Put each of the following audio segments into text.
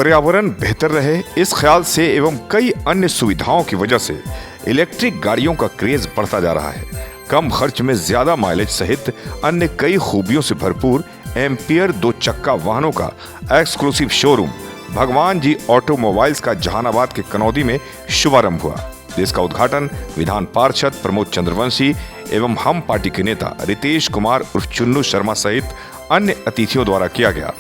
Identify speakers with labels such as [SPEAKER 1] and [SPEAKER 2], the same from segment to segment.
[SPEAKER 1] पर्यावरण बेहतर रहे, इस ख्याल से एवं कई अन्य सुविधाओं की वजह से इलेक्ट्रिक गाड़ियों का क्रेज बढ़ता जा रहा है। कम खर्च में ज्यादा माइलेज सहित अन्य कई खूबियों से भरपूर एम्पियर 2 चक्का वाहनों का एक्सक्लूसिव शोरूम भगवान जी ऑटोमोबाइल्स का जहानाबाद के कनौदी में शुभारंभ हुआ, जिसका उद्घाटन विधान पार्षद प्रमोद चंद्रवंशी एवं हम पार्टी के नेता रितेश कुमार उर्फ चुन्नू शर्मा सहित अन्य अतिथियों द्वारा किया गया।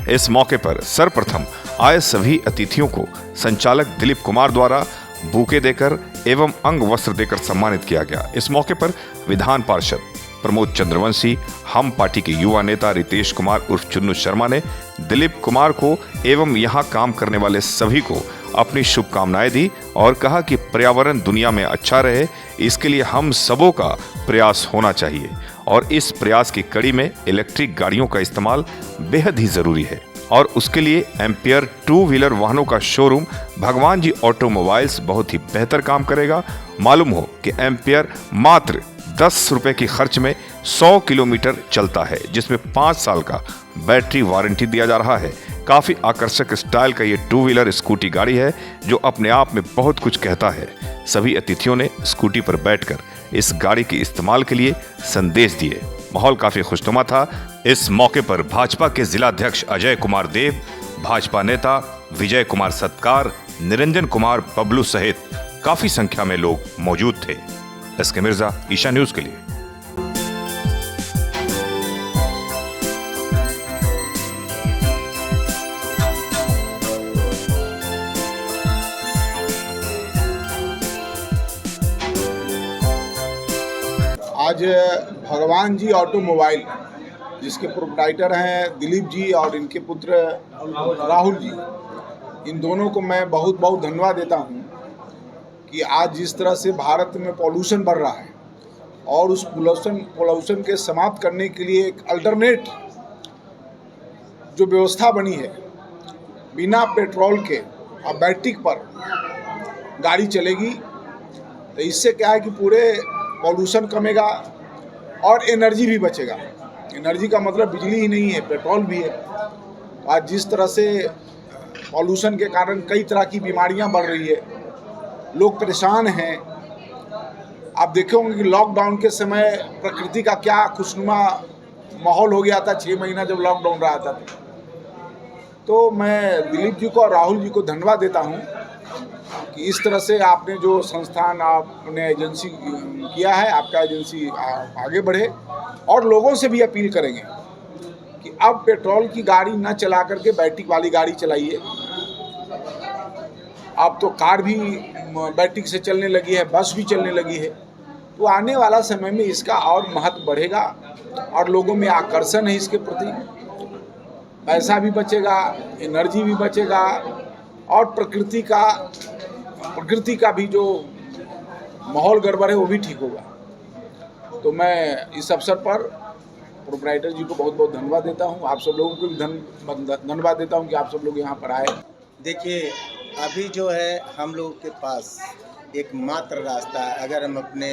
[SPEAKER 1] इस मौके पर सर्वप्रथम आए सभी अतिथियों को संचालक दिलीप कुमार द्वारा बूके देकर एवं अंग वस्त्र देकर सम्मानित किया गया। इस मौके पर विधान पार्षद प्रमोद चंद्रवंशी, हम पार्टी के युवा नेता रितेश कुमार उर्फ चुन्नू शर्मा ने दिलीप कुमार को एवं यहाँ काम करने वाले सभी को अपनी शुभकामनाएं दी और कहा कि पर्यावरण दुनिया में अच्छा रहे, इसके लिए हम सबों का प्रयास होना चाहिए और इस प्रयास की कड़ी में इलेक्ट्रिक गाड़ियों का इस्तेमाल बेहद ही जरूरी है और उसके लिए एम्पियर 2 व्हीलर वाहनों का शोरूम भगवान जी ऑटोमोबाइल्स बहुत ही बेहतर काम करेगा। मालूम हो कि एम्पियर मात्र 10 रुपए की खर्च में 100 किलोमीटर चलता है, जिसमें 5 साल का बैटरी वारंटी दिया जा रहा है। काफी आकर्षक स्टाइल का ये 2 व्हीलर स्कूटी गाड़ी है जो अपने आप में बहुत कुछ कहता है। सभी अतिथियों ने स्कूटी पर बैठकर इस गाड़ी के इस्तेमाल के लिए संदेश दिए। माहौल काफी खुशनुमा था। इस मौके पर भाजपा के जिलाध्यक्ष अजय कुमार देव, भाजपा नेता विजय कुमार सत्कार, निरंजन कुमार बबलू सहित काफी संख्या में लोग मौजूद थे। एसके मिर्जा, ईशा न्यूज के लिए।
[SPEAKER 2] आज भगवान जी ऑटोमोबाइल जिसके प्रोप्राइटर हैं दिलीप जी और इनके पुत्र राहुल जी, इन दोनों को मैं बहुत बहुत धन्यवाद देता हूं कि आज जिस तरह से भारत में पॉल्यूशन बढ़ रहा है और उस पॉल्यूशन के समाप्त करने के लिए एक अल्टरनेट जो व्यवस्था बनी है, बिना पेट्रोल के और बैटरी पर गाड़ी चलेगी, तो इससे क्या है कि पूरे पॉल्यूशन कमेगा और एनर्जी भी बचेगा। एनर्जी का मतलब बिजली ही नहीं है, पेट्रोल भी है। आज जिस तरह से पॉल्यूशन के कारण कई तरह की बीमारियां बढ़ रही है, लोग परेशान हैं। आप देखे होंगे कि लॉकडाउन के समय प्रकृति का क्या खुशनुमा माहौल हो गया था 6 महीना जब लॉकडाउन रहा था। तो मैं दिलीप जी को और राहुल जी को धन्यवाद देता हूं कि इस तरह से आपने जो संस्थान आपने एजेंसी किया है, आपका एजेंसी आगे बढ़े और लोगों से भी अपील करेंगे कि अब पेट्रोल की गाड़ी न चला करके बैटरी वाली गाड़ी चलाइए। अब तो कार भी बैटरी से चलने लगी है, बस भी चलने लगी है। तो आने वाला समय में इसका और महत्व बढ़ेगा और लोगों में आकर्षण है इसके प्रति। पैसा भी बचेगा, एनर्जी भी बचेगा और प्रकृति का भी जो माहौल गड़बड़ है वो भी ठीक होगा। तो मैं इस अवसर पर प्रोप्राइटर जी को बहुत बहुत धन्यवाद देता हूँ। आप सब लोगों को भी धन्यवाद देता हूँ कि आप सब लोग यहाँ पर आए।
[SPEAKER 3] देखिए, अभी जो है हम लोगों के पास एकमात्र रास्ता है, अगर हम अपने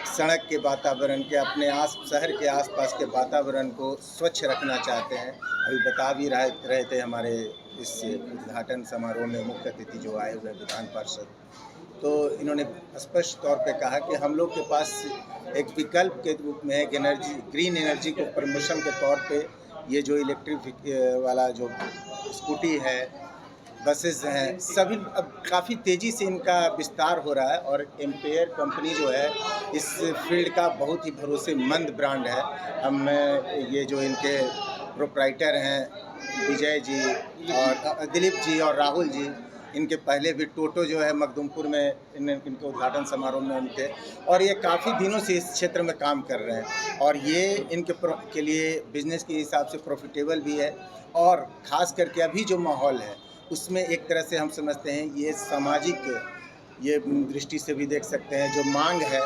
[SPEAKER 3] सड़क के वातावरण के, अपने शहर के आसपास के वातावरण को स्वच्छ रखना चाहते हैं। अभी बता भी रहे थे हमारे इस उद्घाटन समारोह में मुख्य अतिथि जो आए हुए विधान पार्षद, तो इन्होंने स्पष्ट तौर पे कहा कि हम लोग के पास एक विकल्प के रूप में एक एनर्जी, ग्रीन एनर्जी को प्रमोशन के तौर पे ये जो इलेक्ट्रिक वाला जो स्कूटी है, बसेस हैं, सभी अब काफ़ी तेज़ी से इनका विस्तार हो रहा है और एम्पेयर कंपनी जो है इस फील्ड का बहुत ही भरोसेमंद ब्रांड है। हम ये जो इनके प्रोप्राइटर हैं विजय जी और दिलीप जी और राहुल जी, इनके पहले भी टोटो जो है मखदूमपुर में इनके उद्घाटन समारोह में उनके, और ये काफ़ी दिनों से इस क्षेत्र में काम कर रहे हैं और ये इनके के लिए बिजनेस के हिसाब से प्रॉफिटेबल भी है। और ख़ास करके अभी जो माहौल है उसमें एक तरह से हम समझते हैं ये सामाजिक ये दृष्टि से भी देख सकते हैं, जो मांग है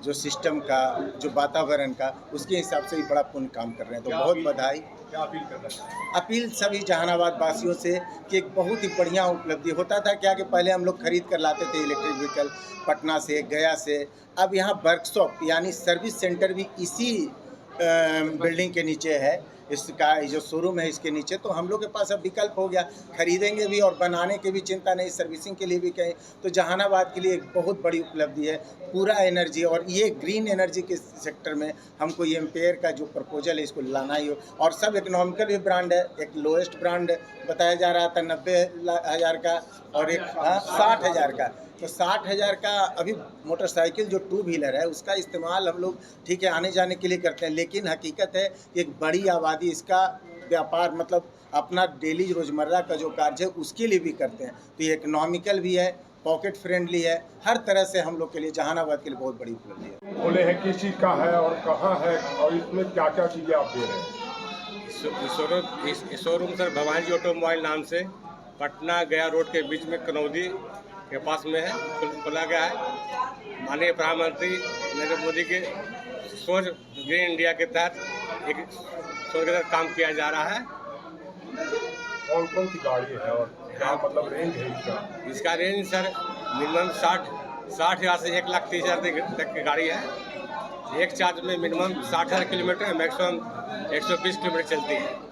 [SPEAKER 3] जो सिस्टम का, जो वातावरण का, उसके हिसाब से ही बड़ा पुण्य काम कर रहे हैं। तो बहुत बधाई।
[SPEAKER 4] क्या अपील कर रहे हैं?
[SPEAKER 3] अपील सभी जहानाबाद वासियों से कि एक बहुत ही बढ़िया उपलब्धि होता था क्या कि पहले हम लोग खरीद कर लाते थे इलेक्ट्रिक व्हीकल पटना से, गया से। अब यहाँ वर्कशॉप यानी सर्विस सेंटर भी इसी बिल्डिंग के नीचे है, इसका जो शोरूम है इसके नीचे। तो हम लोग के पास अब विकल्प हो गया, खरीदेंगे भी और बनाने की भी चिंता नहीं, सर्विसिंग के लिए भी कहें तो जहानाबाद के लिए एक बहुत बड़ी उपलब्धि है। पूरा एनर्जी और ये ग्रीन एनर्जी के सेक्टर में हमको ये एम्पेयर का जो प्रपोजल है इसको लाना ही हो। और सब इकोनॉमिकल भी ब्रांड है, एक लोएस्ट ब्रांड बताया जा रहा था 90,000 का और एक 60,000 का। तो 60,000 का अभी मोटरसाइकिल जो टू व्हीलर है उसका इस्तेमाल हम लोग ठीक है आने जाने के लिए करते हैं, लेकिन हकीकत है कि एक बड़ी आबादी इसका व्यापार मतलब अपना डेली रोज़मर्रा का जो कार्य है उसके लिए भी करते हैं। तो ये इकोनॉमिकल भी है, पॉकेट फ्रेंडली है, हर तरह से हम लोग के लिए जहानाबाद के लिए बहुत बड़ी उपलब्धि है।
[SPEAKER 4] बोले हैं किस चीज़ का है और कहाँ है और इसमें क्या क्या चीज़ें आप दे रहे हैं?
[SPEAKER 5] इस शोरूम सर भवानी जी ऑटोमोबाइल नाम से पटना गया रोड के बीच में कनौदी के पास में है, खोला गया है। माननीय प्रधानमंत्री नरेंद्र मोदी के सोच ग्रीन इंडिया के तहत एक सोच के तहत काम किया जा रहा है।
[SPEAKER 4] कौन कौन सी गाड़ी है और क्या मतलब रेंज है इसका?
[SPEAKER 5] इसका रेंज सर मिनिमम 60,000 से 1,30,000 तक की गाड़ी है। एक चार्ज में मिनिमम 60,000 किलोमीटर, मैक्सिमम 120 किलोमीटर चलती है।